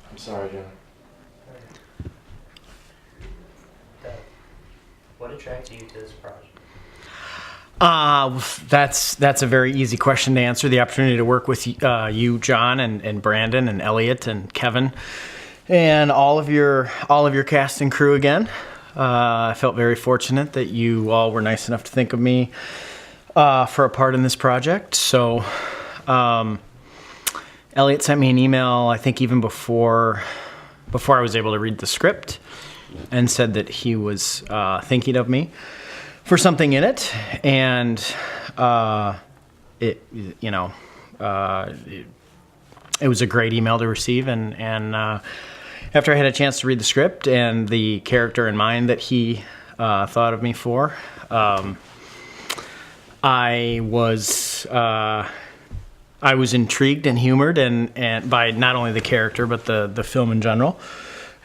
I'm sorry, John. What attracted you to this project? That's a very easy question to answer. The opportunity to work with you, John, and Brandon, and Elliot, and Kevin, and all of your cast and crew again. I felt very fortunate that you all were nice enough to think of me for a part in this project. So, Elliot sent me an email, I think even before I was able to read the script, and said that he was thinking of me for something in it, and it was a great email to receive, and after I had a chance to read the script and the character in mind that he thought of me for, I was intrigued and humored and by not only the character but the film in general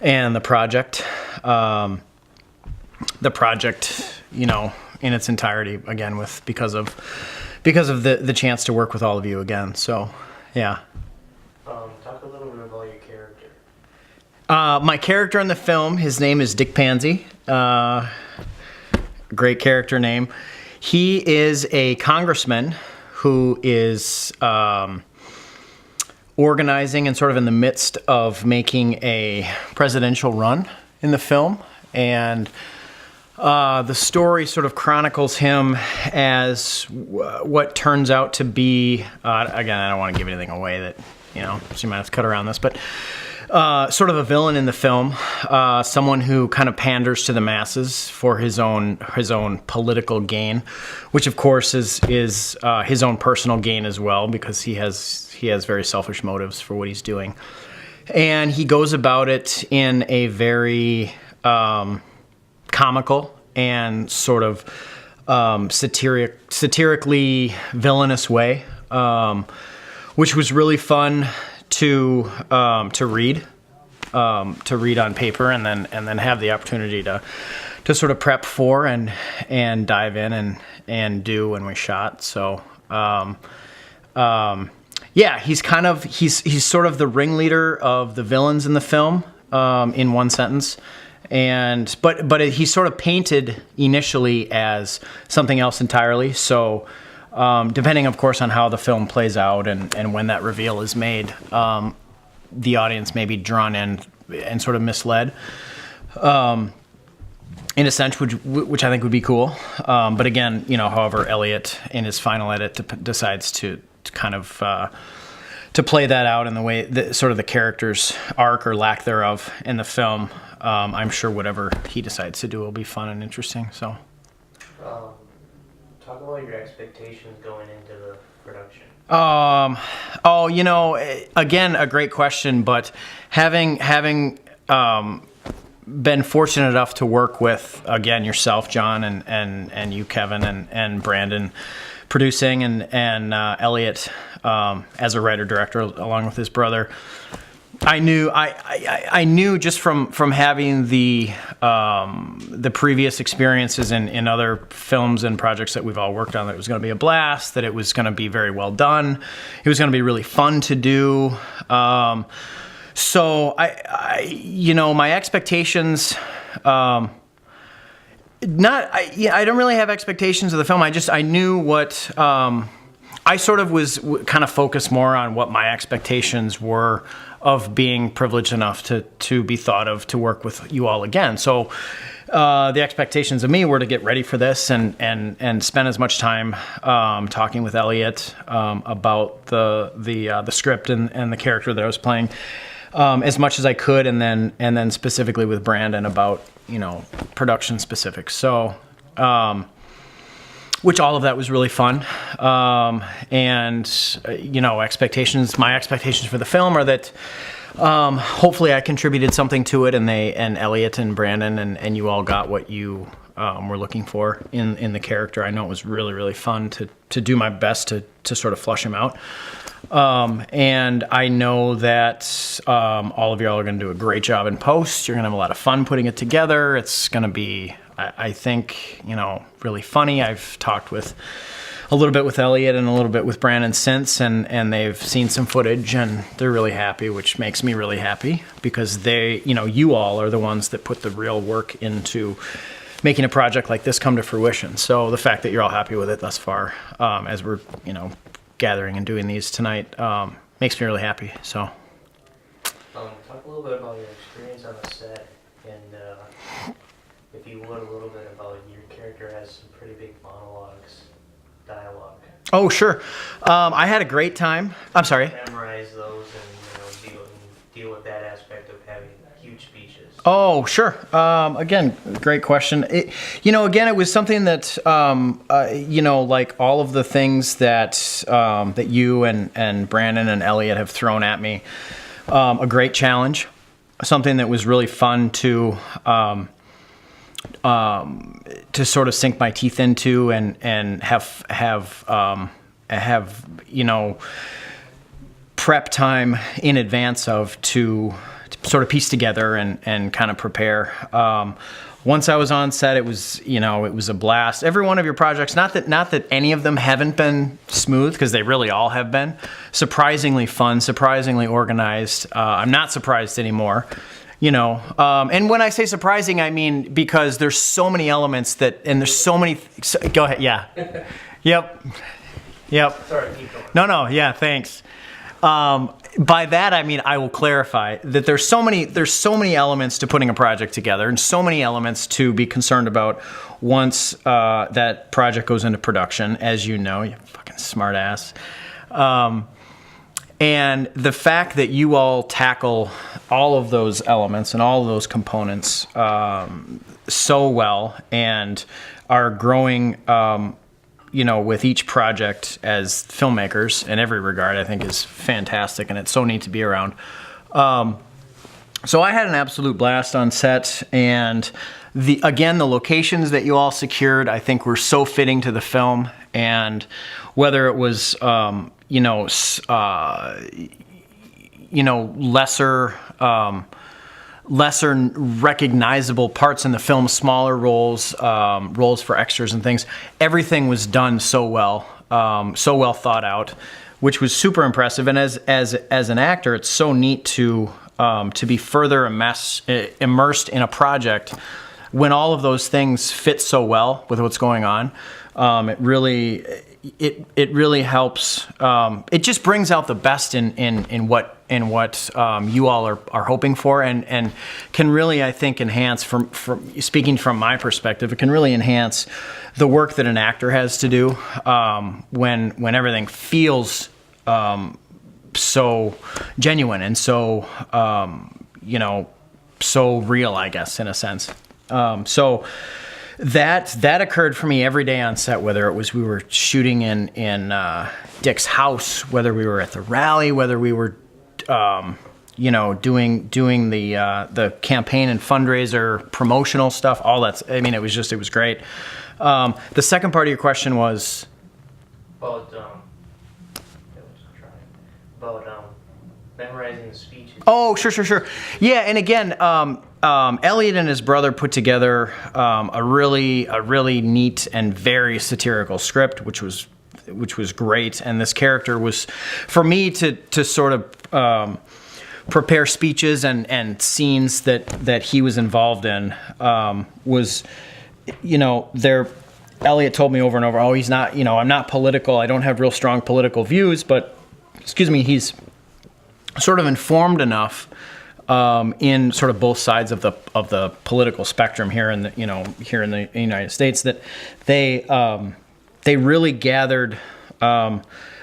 and the project. The project, in its entirety, again, because of the chance to work with all of you again. So, yeah. Talk a little bit about your character. My character in the film, his name is Dick Pansy. Great character name. He is a congressman who is organizing and sort of in the midst of making a presidential run in the film, and the story sort of chronicles him as what turns out to be, again, I don't want to give anything away that, so you might have to cut around this, but sort of a villain in the film, someone who kind of panders to the masses for his own political gain, which of course is his own personal gain as well, because he has very selfish motives for what he's doing. And he goes about it in a very comical and sort of satirically villainous way, which was really fun to read on paper, and then have the opportunity to sort of prep for and dive in and do when we shot. So yeah, he's sort of the ringleader of the villains in the film, in one sentence. But he's sort of painted initially as something else entirely. So, depending, of course, on how the film plays out and when that reveal is made, the audience may be drawn in and sort of misled, in a sense, which I think would be cool. But again, however, Elliot in his final edit decides to kind of to play that out in the way that sort of the character's arc or lack thereof in the film. I'm sure whatever he decides to do will be fun and interesting. So, talk about your expectations going into the production. Again, a great question. But having been fortunate enough to work with, again, yourself, John, and you, Kevin, and Brandon, producing, and Elliot as a writer-director along with his brother, I knew just from having the previous experiences in other films and projects that we've all worked on that it was going to be a blast, that it was going to be very well done, it was going to be really fun to do. So my expectations, I don't really have expectations of the film. I knew what, I sort of was kind of focused more on what my expectations were of being privileged enough to be thought of to work with you all again. So the expectations of me were to get ready for this and spend as much time talking with Elliot about the script and the character that I was playing as much as I could, and then specifically with Brandon about production specifics. So which all of that was really fun. And expectations, my expectations for the film are that hopefully I contributed something to it, and Elliot and Brandon and you all got what you were looking for in the character. I know it was really, really fun to do my best to sort of flush him out. And I know that all of y'all are going to do a great job in post. You're going to have a lot of fun putting it together. It's going to be, I think, really funny. I've talked with a little bit with Elliot and a little bit with Brandon since, and they've seen some footage and they're really happy, which makes me really happy because they, you all are the ones that put the real work into making a project like this come to fruition. So the fact that you're all happy with it thus far, as we're, gathering and doing these tonight, makes me really happy. So. Talk a little bit about your experience on the set, and if you would, a little bit about your character has some pretty big monologues, dialogue. Oh, sure. I had a great time. I'm sorry. Memorize those and deal with that aspect of having huge speeches. Oh, sure. Again, great question. Again, it was something that, like all of the things that that you and Brandon and Elliot have thrown at me, a great challenge, something that was really fun to sort of sink my teeth into and have prep time in advance of to sort of piece together and kind of prepare. Once I was on set, it was a blast. Every one of your projects, not that any of them haven't been smooth, because they really all have been, surprisingly fun, surprisingly organized. I'm not surprised anymore. And when I say surprising, I mean because there's so many elements and there's so many. Go ahead, yeah, yep. Sorry, keep going. No, yeah, thanks. By that I mean I will clarify that there's so many elements to putting a project together, and so many elements to be concerned about once that project goes into production. As you know, you fucking smart ass. And the fact that you all tackle all of those elements and all of those components so well and are growing, with each project as filmmakers in every regard, I think is fantastic, and it's so neat to be around. So I had an absolute blast on set, and the locations that you all secured, I think, were so fitting to the film, and whether it was lesser recognizable parts in the film, smaller roles for extras and things, everything was done so well thought out, which was super impressive. And as an actor, it's so neat to be further immersed in a project when all of those things fit so well with what's going on. It really helps. It just brings out the best in what you all are hoping for, and can really, I think, enhance, from speaking from my perspective, it can really enhance the work that an actor has to do when everything feels so genuine and so so real, I guess, in a sense. So that occurred for me every day on set, whether it was we were shooting in Dick's house, whether we were at the rally, whether we were doing the campaign and fundraiser promotional stuff. All that's, I mean, it was great. The second part of your question was about memorizing the speeches. Oh, sure. Yeah, and again, Elliot and his brother put together a really neat and very satirical script, which was great. And this character was, for me to sort of prepare speeches and scenes that he was involved in, was, Elliot told me over and over, he's not, I'm not political, I don't have real strong political views, but, he's sort of informed enough in sort of both sides of the political spectrum here in the United States, that they really gathered a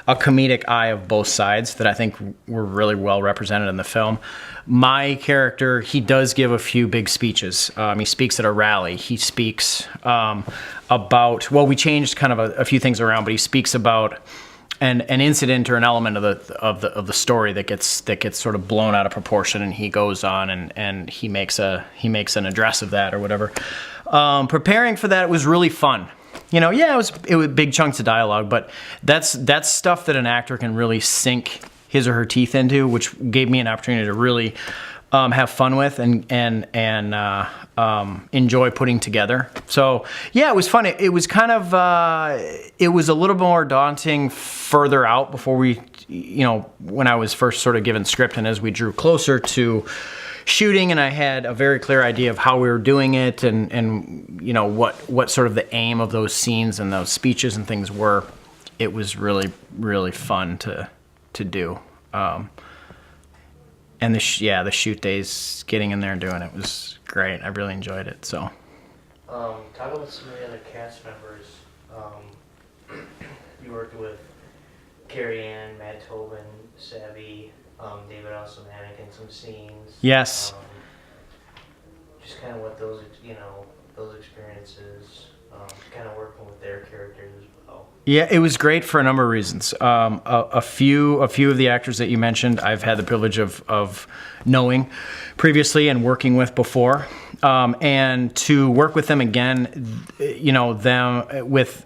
comedic eye of both sides that I think were really well represented in the film. My character, he does give a few big speeches. He speaks at a rally. He speaks about, we changed kind of a few things around, but he speaks about an incident or an element of the story that gets sort of blown out of proportion, and he goes on and he makes an address of that or whatever. Preparing for that was really fun. It was big chunks of dialogue, but that's stuff that an actor can really sink his or her teeth into, which gave me an opportunity to really have fun with, and enjoy putting together. So yeah, it was fun. It was kind of it was a little more daunting further out before we, when I was first sort of given script, and as we drew closer to shooting, and I had a very clear idea of how we were doing it, and what sort of the aim of those scenes and those speeches and things were. It was really, really fun to do. And the shoot days, getting in there and doing it was great. I really enjoyed it. So, talk about some of the other cast members. You worked with Carrie Ann, Matt Tobin, Savvy, David Osmanic in some scenes. Yes. Just kind of what those experiences, kind of working with their characters as well. Yeah, it was great for a number of reasons. A few of the actors that you mentioned, I've had the privilege of knowing previously and working with before, and to work with them again, them with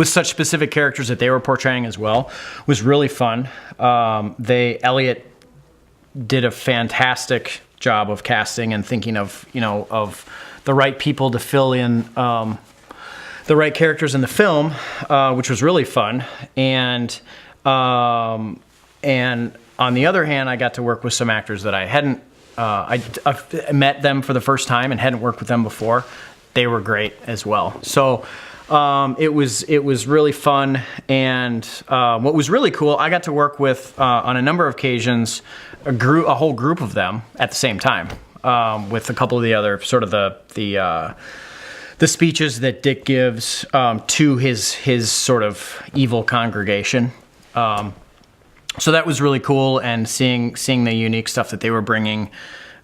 such specific characters that they were portraying as well, was really fun. Elliot did a fantastic job of casting and thinking of the right people to fill in the right characters in the film, which was really fun. And on the other hand, I got to work with some actors that I hadn't. I met them for the first time and hadn't worked with them before. They were great as well. So it was really fun. And what was really cool, I got to work with on a number of occasions a whole group of them at the same time, with a couple of the other sort of the speeches that Dick gives to his sort of evil congregation. So that was really cool, and seeing the unique stuff that they were bringing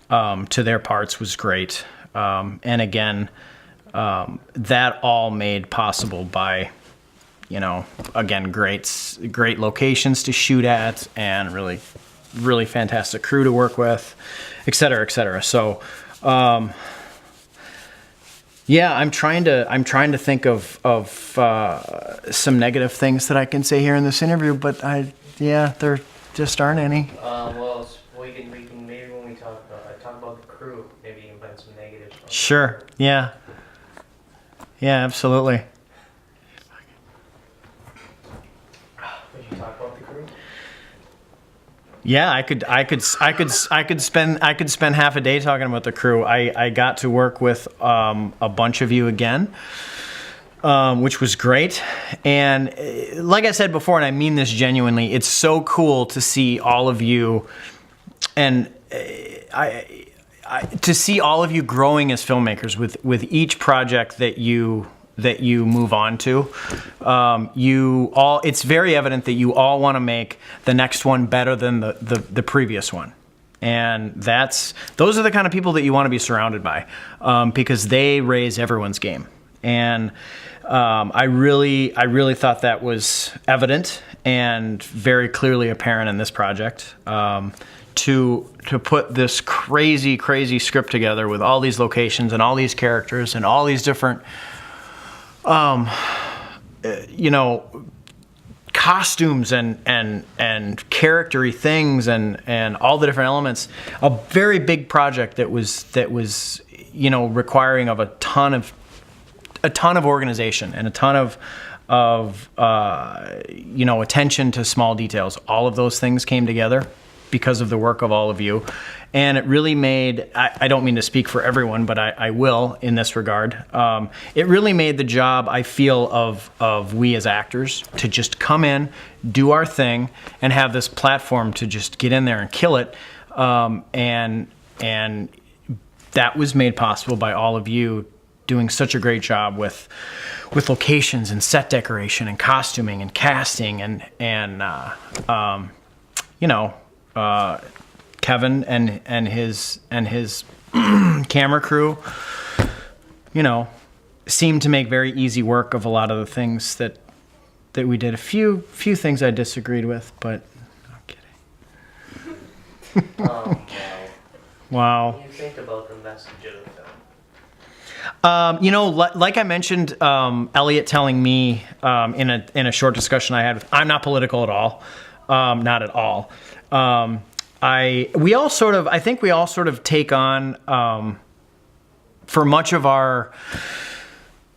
to their parts was great. And again, that all made possible by, again, great locations to shoot at, and really, really fantastic crew to work with, et cetera, et cetera. So, yeah, I'm trying to think of some negative things that I can say here in this interview, but there just aren't any. Well, we can maybe when we talk about the crew, maybe you can find some negatives. Sure. Yeah. Yeah, absolutely. Would you talk about the crew? Yeah, I could spend half a day talking about the crew. I got to work with a bunch of you again, which was great. And like I said before, and I mean this genuinely, it's so cool to see all of you, and to see all of you growing as filmmakers with each project that you move on to. It's very evident that you all want to make the next one better than the previous one. And those are the kind of people that you want to be surrounded by, because they raise everyone's game. And I really thought that was evident and very clearly apparent in this project. To put this crazy script together with all these locations and all these characters and all these different costumes and character-y things and all the different elements. A very big project that was requiring of a ton of organization and a ton of attention to small details. All of those things came together because of the work of all of you. And it really made, I don't mean to speak for everyone, but I will in this regard. It really made the job, I feel, of we as actors to just come in, do our thing, and have this platform to just get in there and kill it. And that was made possible by all of you doing such a great job with locations and set decoration and costuming and casting and Kevin and his camera crew, seemed to make very easy work of a lot of the things that we did. A few things I disagreed with, but I'm kidding. Wow. What do you think about the message of the film? Like I mentioned, Elliot telling me in a short discussion I had with, I'm not political at all, not at all. we all sort of, I think we all sort of take on, for much of our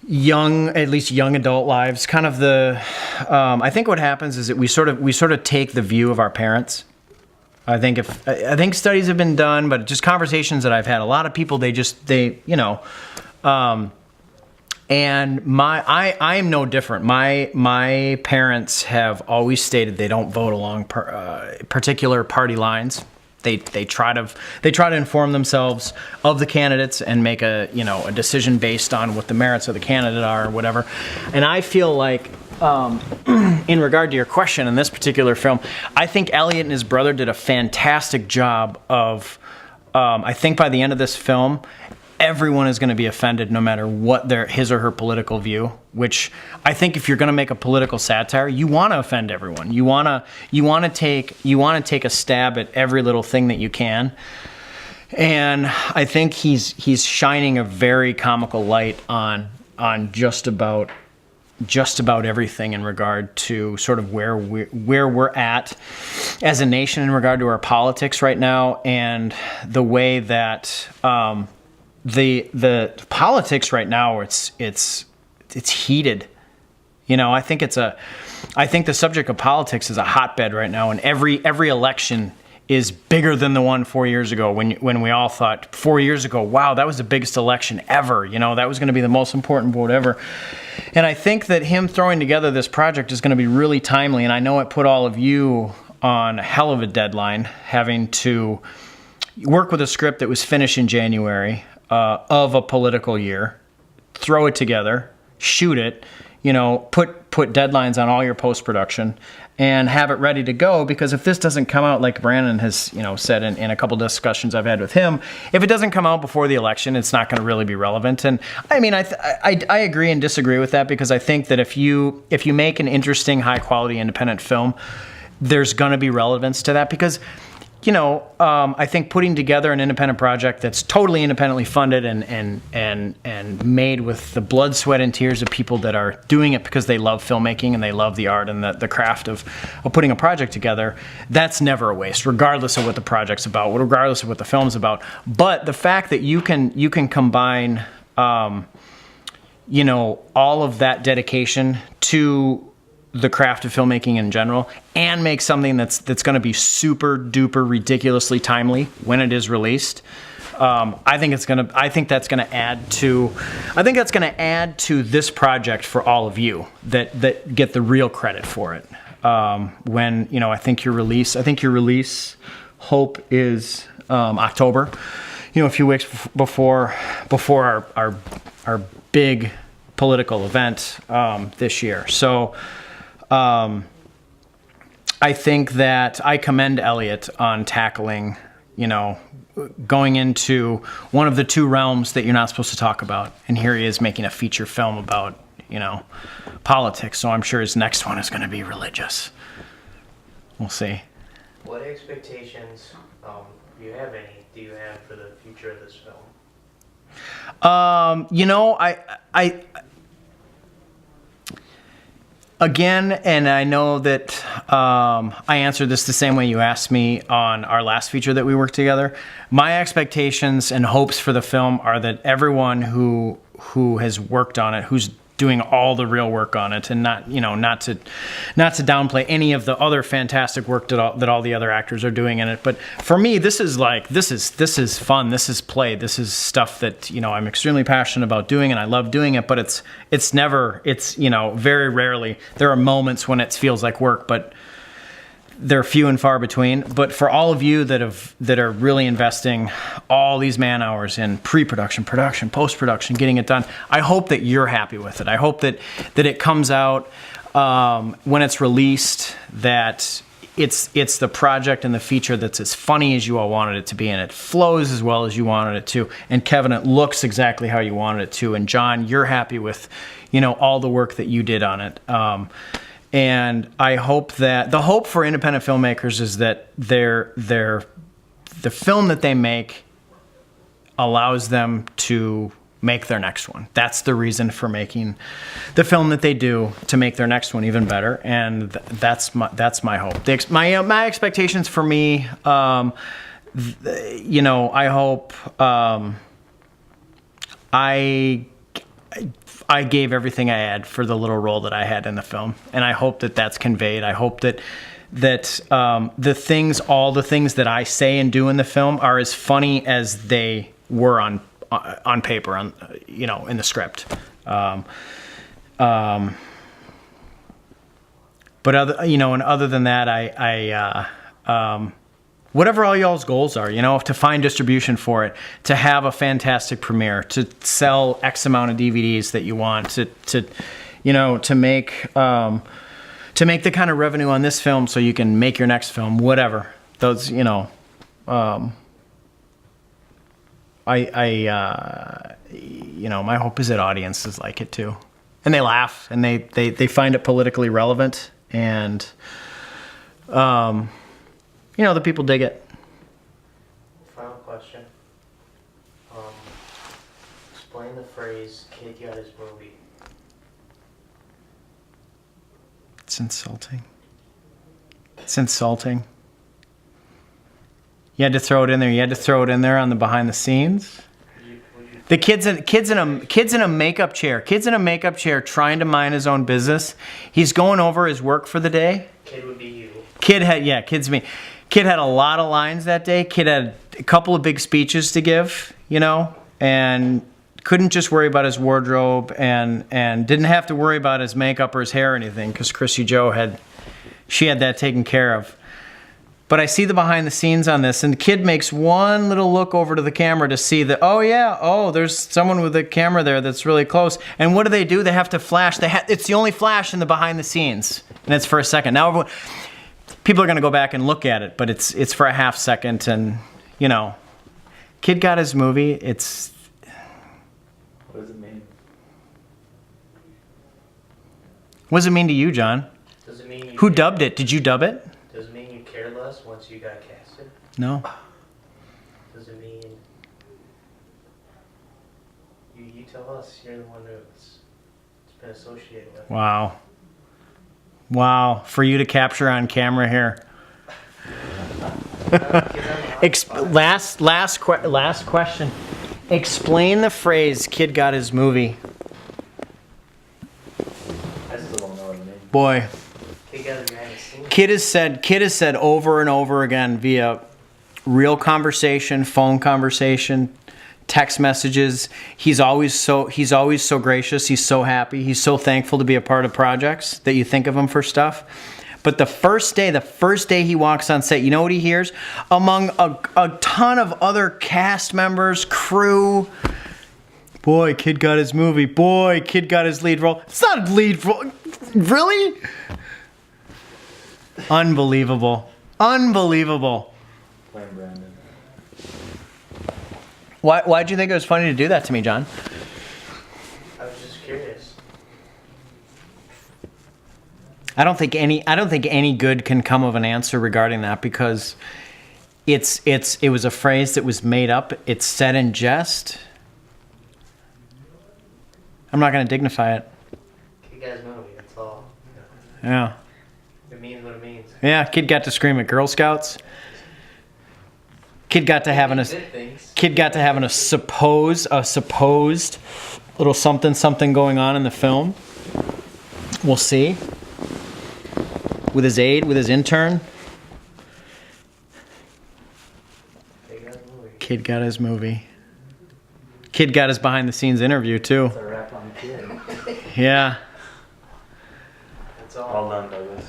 at least young adult lives, kind of I think what happens is that we sort of take the view of our parents. I think studies have been done, but just conversations that I've had, a lot of people, and I am no different. My parents have always stated they don't vote along particular party lines. They try to inform themselves of the candidates and make a decision based on what the merits of the candidate are or whatever. And I feel like, in regard to your question in this particular film, I think Elliot and his brother did a fantastic job of, I think by the end of this film, everyone is going to be offended no matter what his or her political view, which I think if you're going to make a political satire, you want to offend everyone. You want to take a stab at every little thing that you can. And I think he's shining a very comical light on just about everything in regard to sort of where we're at as a nation in regard to our politics right now, and the way that the politics right now, it's heated. I think the subject of politics is a hotbed right now, and every election is bigger than the one 4 years ago, when we all thought 4 years ago, wow, that was the biggest election ever. That was going to be the most important vote ever. And I think that him throwing together this project is going to be really timely, and I know it put all of you on a hell of a deadline, having to work with a script that was finished in January of a political year, throw it together, shoot it, put deadlines on all your post-production, and have it ready to go. Because if this doesn't come out, like Brandon has said in a couple discussions I've had with him, if it doesn't come out before the election, it's not going to really be relevant. And I mean, I agree and disagree with that, because I think that if you make an interesting, high-quality independent film, there's going to be relevance to that. Because I think putting together an independent project that's totally independently funded and made with the blood, sweat, and tears of people that are doing it because they love filmmaking and they love the art and the craft of putting a project together, that's never a waste, regardless of what the project's about, regardless of what the film's about. But the fact that you can combine, all of that dedication to the craft of filmmaking in general, and make something that's going to be super duper ridiculously timely when it is released. I think that's going to add to this project for all of you that get the real credit for it. When I think your release hope is October. A few weeks before our big political event this year. So. I think that I commend Elliot on tackling, going into one of the two realms that you're not supposed to talk about. And here he is making a feature film about, politics. So I'm sure his next one is going to be religious. We'll see. What expectations, do you have for the future of this film? Again, and I know that I answered this the same way you asked me on our last feature that we worked together. My expectations and hopes for the film are that everyone who has worked on it, who's doing all the real work on it, and not to downplay any of the other fantastic work that all the other actors are doing in it. But for me, this is fun. This is play. This is stuff that I'm extremely passionate about doing, and I love doing it. But it's very rarely there are moments when it feels like work, but they're few and far between. But for all of you that are really investing all these man hours in pre-production, production, post-production, getting it done, I hope that you're happy with it. I hope that it comes out when it's released, that it's the project and the feature that's as funny as you all wanted it to be, and it flows as well as you wanted it to. And Kevin, it looks exactly how you wanted it to. And John, you're happy with all the work that you did on it. And I hope that the hope for independent filmmakers is that the film that they make allows them to make their next one. That's the reason for making the film that they do, to make their next one even better. And that's my hope. My expectations for me, I hope I gave everything I had for the little role that I had in the film, and I hope that that's conveyed. I hope that all the things that I say and do in the film are as funny as they were on paper, in the script. But other than that, I whatever all y'all's goals are, to find distribution for it, to have a fantastic premiere, to sell X amount of DVDs that you want, to make the kind of revenue on this film so you can make your next film, whatever. Those, my hope is that audiences like it too, and they laugh, and they find it politically relevant, and the people dig it. Final question. Explain the phrase "kid got his movie." It's insulting. It's insulting. You had to throw it in there. You had to throw it in there on the behind the scenes. The kid's in a makeup chair. Kid's in a makeup chair trying to mind his own business. He's going over his work for the day. Kid would be you. Kid's me. Kid had a lot of lines that day. Kid had a couple of big speeches to give, and couldn't just worry about his wardrobe, and didn't have to worry about his makeup or his hair or anything, because Chrissy Joe had that taken care of. But I see the behind the scenes on this, and the kid makes one little look over to the camera to see that, there's someone with a camera there that's really close. And what do? They have to flash. It's the only flash in the behind the scenes, and it's for a second. Now people are going to go back and look at it, but it's for a half second, and kid got his movie. What does it mean? What does it mean to you, John? Does it mean Who dubbed it? Did you dub it? Does it mean you cared less once you got casted? No. Does it mean you tell us? You're the one it's been associated with. Wow, for you to capture on camera here. Last question. Explain the phrase "kid got his movie." I still don't know what it means. Boy, Kid got his magazine. Kid has said over and over again via real conversation, phone conversation, text messages. He's always so gracious. He's so happy. He's so thankful to be a part of projects that you think of him for stuff. But the first day he walks on set, you know what he hears? Among a ton of other cast members, crew, boy, kid got his movie. Boy, kid got his lead role. It's not a lead role. Really? Unbelievable. Playing Brandon. Why'd you think it was funny to do that to me, John? I was just curious. I don't think any good can come of an answer regarding that, because it was a phrase that was made up. It's said in jest. I'm not going to dignify it. Kid got his movie. That's all. Yeah. It means what it means. Yeah. Kid got to scream at Girl Scouts. Kid got to having a supposed little something going on in the film. We'll see. With his aide, with his intern. Kid got his movie. Kid got his behind the scenes interview too. It's a wrap on Kid. Yeah. That's all. All done, Douglas.